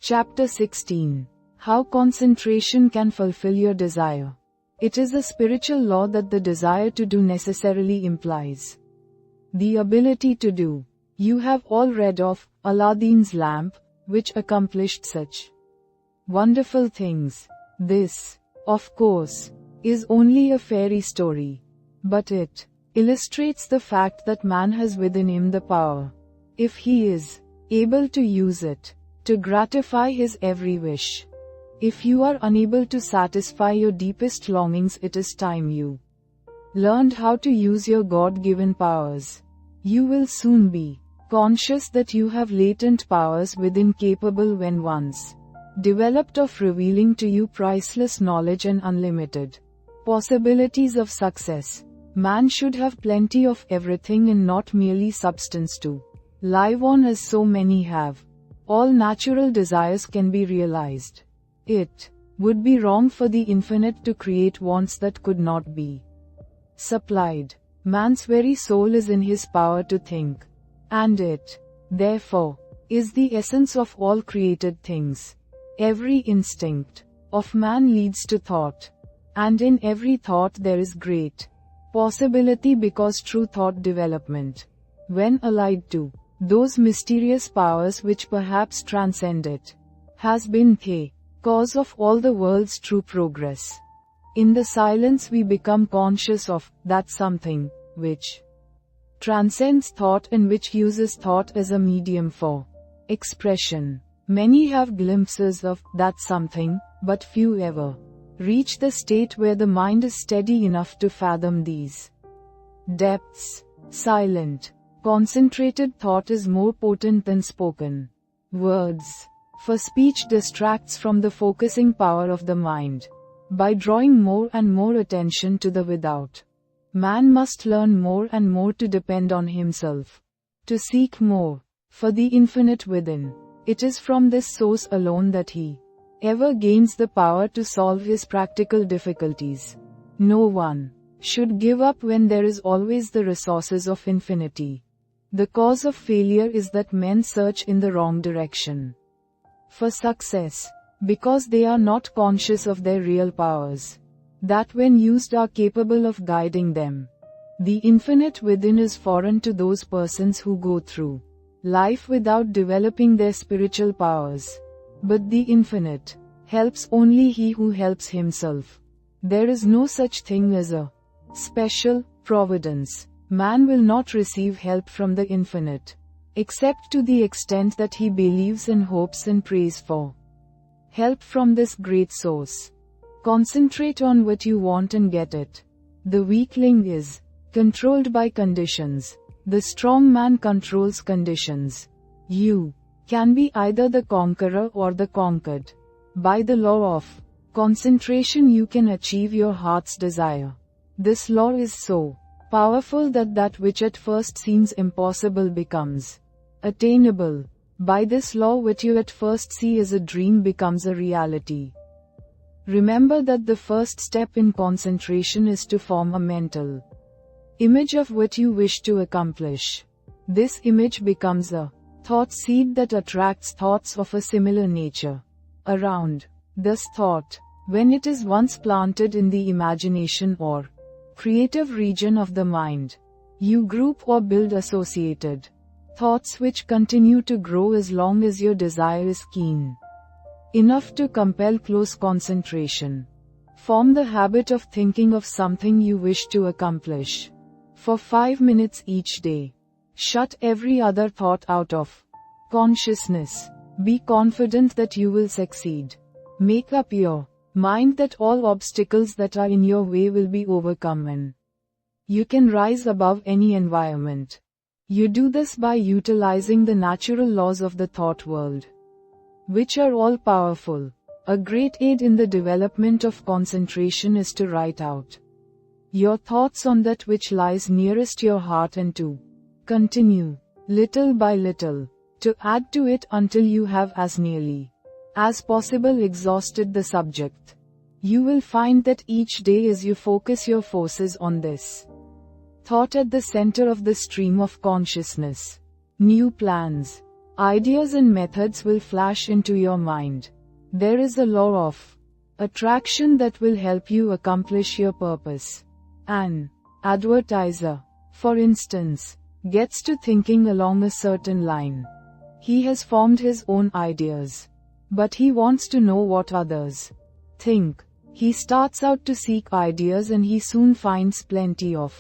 Chapter 16. How concentration can fulfill your desire. It is a spiritual law that the desire to do necessarily implies the ability to do. You have all read of Aladdin's lamp, which accomplished such wonderful things. This, of course, is only a fairy story. But it illustrates the fact that man has within him the power, if he is able to use it, to gratify his every wish. If you are unable to satisfy your deepest longings, it is time you learned how to use your God-given powers. You will soon be conscious that you have latent powers within capable when once developed of revealing to you priceless knowledge and unlimited possibilities of success. Man should have plenty of everything and not merely substance to live on as so many have. All natural desires can be realized. It would be wrong for the infinite to create wants that could not be supplied. Man's very soul is in his power to think. And it, therefore, is the essence of all created things. Every instinct of man leads to thought. And in every thought there is great possibility, because true thought development, when allied to those mysterious powers which perhaps transcend it, has been the cause of all the world's true progress. In the silence we become conscious of that something, which transcends thought and which uses thought as a medium for expression. Many have glimpses of that something, but few ever reach the state where the mind is steady enough to fathom these depths. Silent, concentrated thought is more potent than spoken words, for speech distracts from the focusing power of the mind. By drawing more and more attention to the without, man must learn more and more to depend on himself, to seek more for the infinite within. It is from this source alone that he ever gains the power to solve his practical difficulties. No one should give up when there is always the resources of infinity. The cause of failure is that men search in the wrong direction for success, because they are not conscious of their real powers, that when used are capable of guiding them. The infinite within is foreign to those persons who go through life without developing their spiritual powers. But the infinite helps only he who helps himself. There is no such thing as a special providence. Man will not receive help from the infinite, except to the extent that he believes and hopes and prays for help from this great source. Concentrate on what you want and get it. The weakling is controlled by conditions. The strong man controls conditions. You can be either the conqueror or the conquered. By the law of concentration you can achieve your heart's desire. This law is so powerful that that which at first seems impossible becomes attainable. By this law, what you at first see as a dream becomes a reality. Remember that the first step in concentration is to form a mental image of what you wish to accomplish. This image becomes a thought seed that attracts thoughts of a similar nature around. This thought, when it is once planted in the imagination or creative region of the mind, you group or build associated thoughts which continue to grow as long as your desire is keen enough to compel close concentration. Form the habit of thinking of something you wish to accomplish for 5 minutes each day. Shut every other thought out of consciousness. Be confident that you will succeed. Make up your mind that all obstacles that are in your way will be overcome and you can rise above any environment. You do this by utilizing the natural laws of the thought world, which are all powerful. A great aid in the development of concentration is to write out your thoughts on that which lies nearest your heart and to continue, little by little, to add to it until you have as nearly as possible exhausted the subject. You will find that each day as you focus your forces on this thought at the center of the stream of consciousness, new plans, Ideas and methods will flash into your mind. There is a law of attraction that will help you accomplish your purpose. An advertiser, for instance, gets to thinking along a certain line. He has formed his own ideas, but he wants to know what others think. He starts out to seek ideas and he soon finds plenty of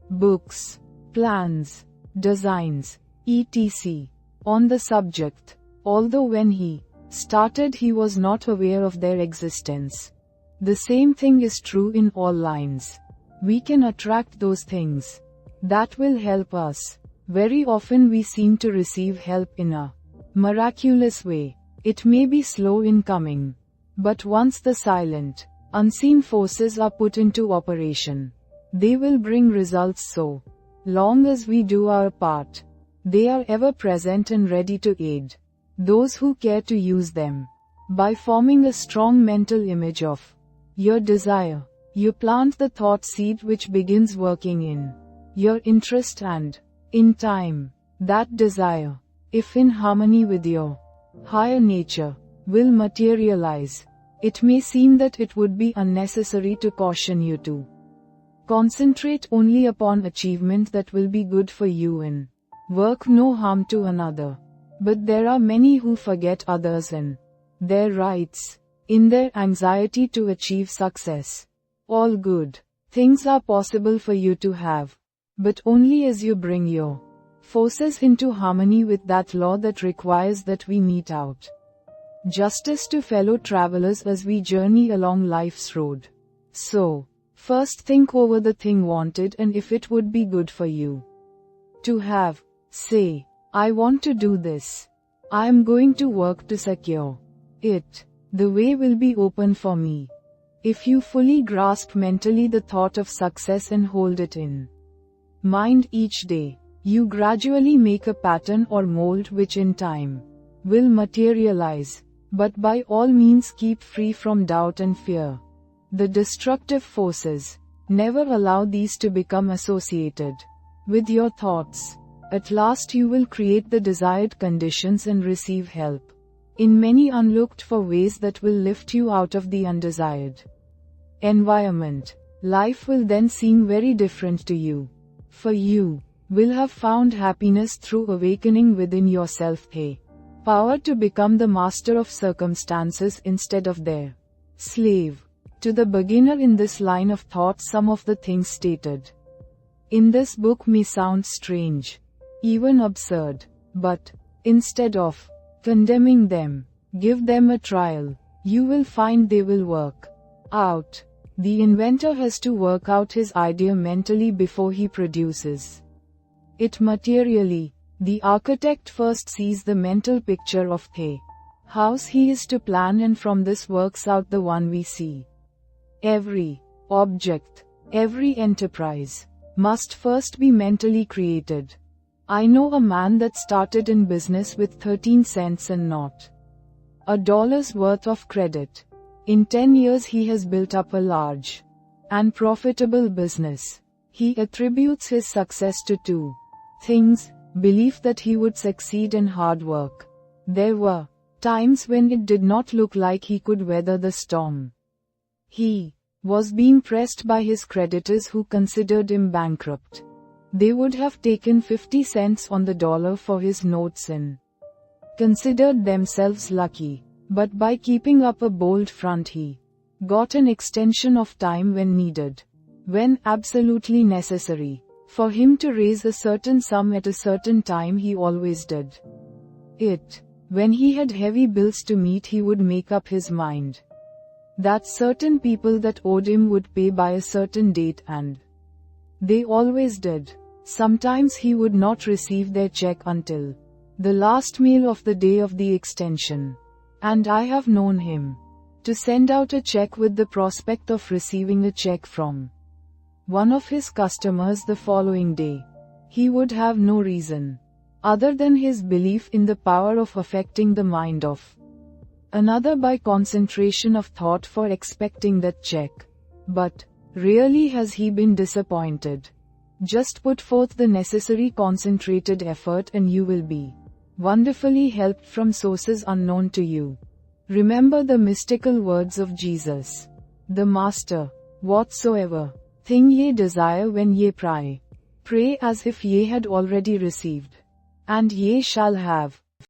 books, plans, designs, etc. on the subject, although when he started he was not aware of their existence. The same thing is true in all lines. We can attract those things that will help us. Very often we seem to receive help in a miraculous way. It may be slow in coming, but once the silent, unseen forces are put into operation, they will bring results. So long as we do our part, they are ever present and ready to aid those who care to use them. By forming a strong mental image of your desire, you plant the thought seed which begins working in your interest, and in time, that desire, if in harmony with your higher nature, will materialize. It may seem that it would be unnecessary to caution you to concentrate only upon achievement that will be good for you and work no harm to another. But there are many who forget others and their rights in their anxiety to achieve success. All good things are possible for you to have, but only as you bring your forces into harmony with that law that requires that we mete out justice to fellow travelers as we journey along life's road. So, first think over the thing wanted and if it would be good for you to have. Say, I want to do this. I am going to work to secure it. The way will be open for me. If you fully grasp mentally the thought of success and hold it in mind each day, you gradually make a pattern or mold which in time will materialize. But by all means keep free from doubt and fear. The destructive forces. Never allow these to become associated with your thoughts. At last you will create the desired conditions and receive help in many unlooked for ways that will lift you out of the undesired environment. Life will then seem very different to you. For you will have found happiness through awakening within yourself a power to become the master of circumstances instead of their slave. To the beginner in this line of thought, some of the things stated in this book may sound strange, even absurd, but instead of condemning them, give them a trial. You will find they will work out. The inventor has to work out his idea mentally before he produces it materially. The architect first sees the mental picture of the house he is to plan and from this works out the one we see. Every object, every enterprise, must first be mentally created. I know a man that started in business with 13 cents and not $1 worth of credit. In 10 years he has built up a large and profitable business. He attributes his success to two things: belief that he would succeed and hard work. There were times when it did not look like he could weather the storm. He was being pressed by his creditors who considered him bankrupt. They would have taken 50 cents on the dollar for his notes and considered themselves lucky. But by keeping up a bold front he got an extension of time when needed, when absolutely necessary. For him to raise a certain sum at a certain time he always did it. When he had heavy bills to meet he would make up his mind that certain people that owed him would pay by a certain date, and they always did. Sometimes he would not receive their check until the last mail of the day of the extension. And I have known him to send out a check with the prospect of receiving a check from one of his customers the following day. He would have no reason other than his belief in the power of affecting the mind of another by concentration of thought for expecting that check. But rarely has he been disappointed. Just put forth the necessary concentrated effort and you will be wonderfully helped from sources unknown to you. Remember the mystical words of Jesus, the Master. Whatsoever thing ye desire when ye pray, pray as if ye had already received, and ye shall have.